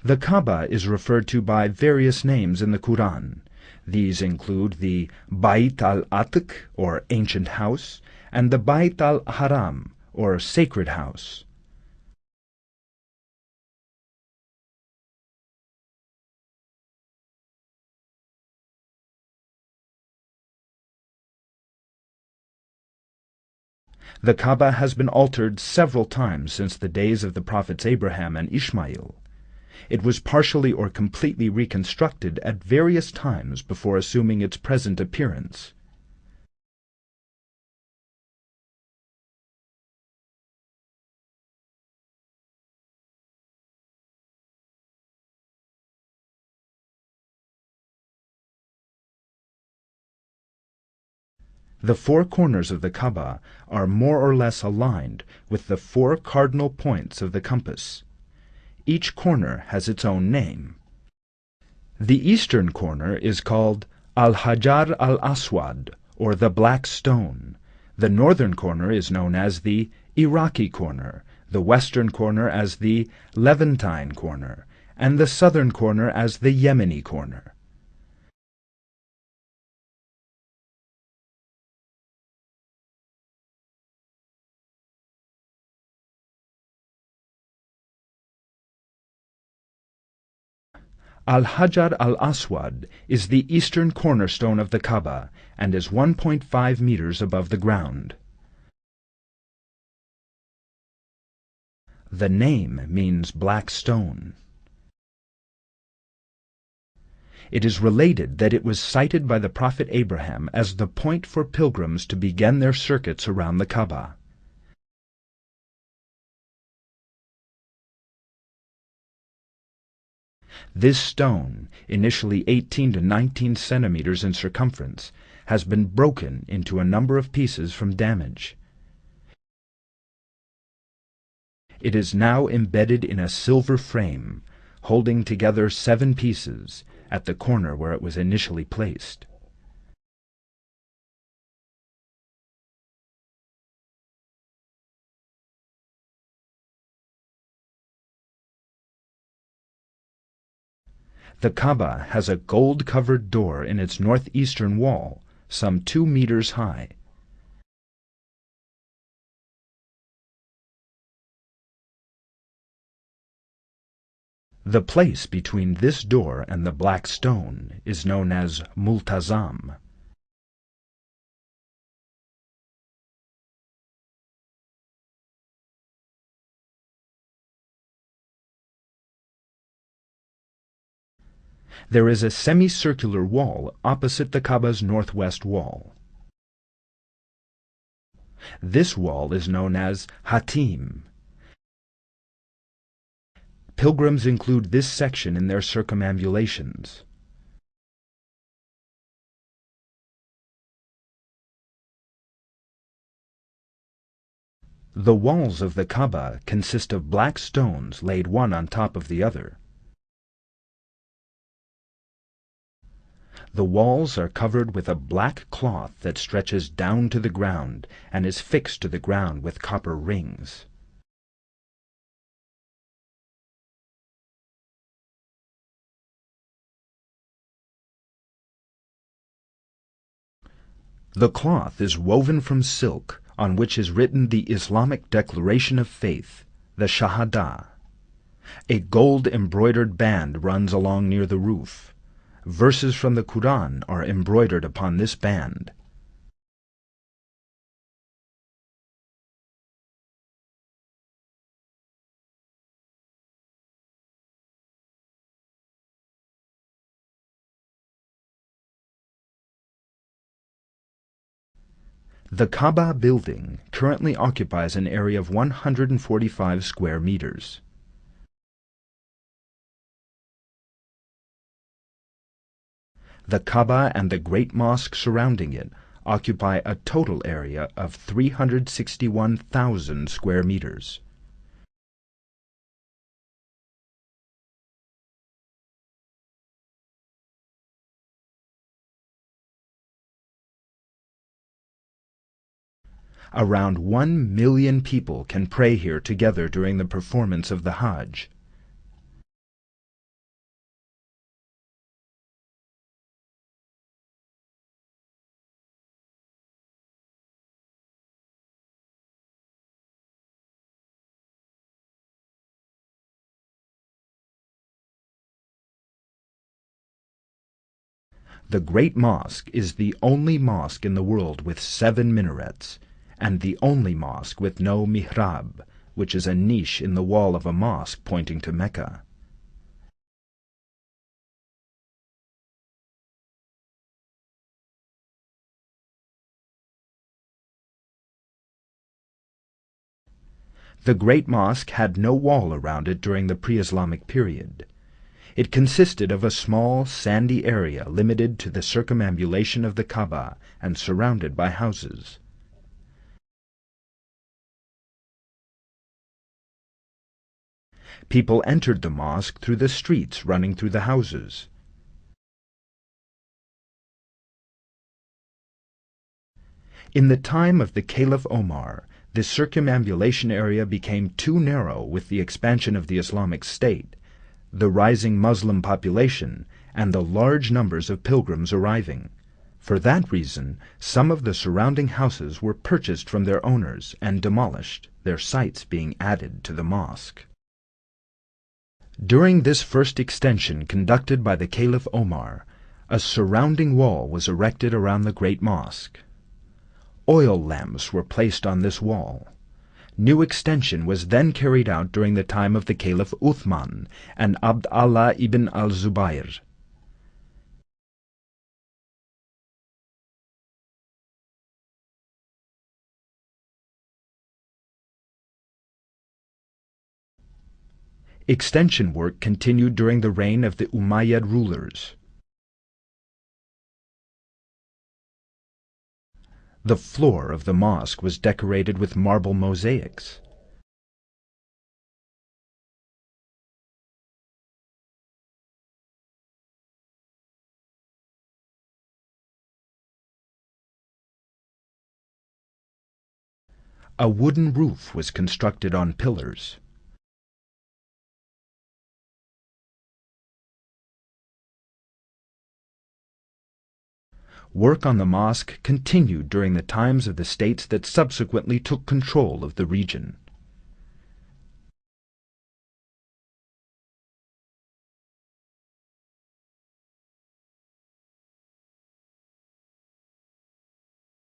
The Kaaba is referred to by various names in the Quran. These include the Bayt al-Atiq, or Ancient House, and the Bayt al-Haram, or Sacred House. The Kaaba has been altered several times since the days of the prophets Abraham and Ishmael. It was partially or completely reconstructed at various times before assuming its present appearance. The four corners of the Kaaba are more or less aligned with the four cardinal points of the compass. Each corner has its own name. The eastern corner is called Al-Hajar al-Aswad, or the Black Stone. The northern corner is known as the Iraqi corner, the western corner as the Levantine corner, and the southern corner as the Yemeni corner. Al-Hajar al-Aswad is the eastern cornerstone of the Kaaba and is 1.5 meters above the ground. The name means black stone. It is related that it was cited by the prophet Abraham as the point for pilgrims to begin their circuits around the Kaaba. This stone, initially 18 to 19 centimeters in circumference, has been broken into a number of pieces from damage. It is now embedded in a silver frame, holding together 7 pieces, at the corner where it was initially placed. The Kaaba has a gold-covered door in its northeastern wall, some 2 meters high. The place between this door and the black stone is known as Multazam. There is a semicircular wall opposite the Kaaba's northwest wall. This wall is known as Hatim. Pilgrims include this section in their circumambulations. The walls of the Kaaba consist of black stones laid one on top of the other. The walls are covered with a black cloth that stretches down to the ground and is fixed to the ground with copper rings. The cloth is woven from silk, on which is written the Islamic Declaration of Faith, the Shahada. A gold-embroidered band runs along near the roof. Verses from the Quran are embroidered upon this band. The Kaaba building currently occupies an area of 145 square meters. The Kaaba and the Great Mosque surrounding it occupy a total area of 361,000 square meters. Around 1 million people can pray here together during the performance of the Hajj. The Great Mosque is the only mosque in the world with 7 minarets, and the only mosque with no mihrab, which is a niche in the wall of a mosque pointing to Mecca. The Great Mosque had no wall around it during the pre-Islamic period. It consisted of a small, sandy area limited to the circumambulation of the Kaaba and surrounded by houses. People entered the mosque through the streets running through the houses. In the time of the Caliph Omar, this circumambulation area became too narrow with the expansion of the Islamic State, the rising Muslim population, and the large numbers of pilgrims arriving. For that reason, some of the surrounding houses were purchased from their owners and demolished, their sites being added to the mosque. During this first extension conducted by the Caliph Omar, a surrounding wall was erected around the Great Mosque. Oil lamps were placed on this wall. New extension was then carried out during the time of the Caliph Uthman and Abd Allah ibn al-Zubayr. Extension work continued during the reign of the Umayyad rulers. The floor of the mosque was decorated with marble mosaics. A wooden roof was constructed on pillars. Work on the mosque continued during the times of the states that subsequently took control of the region.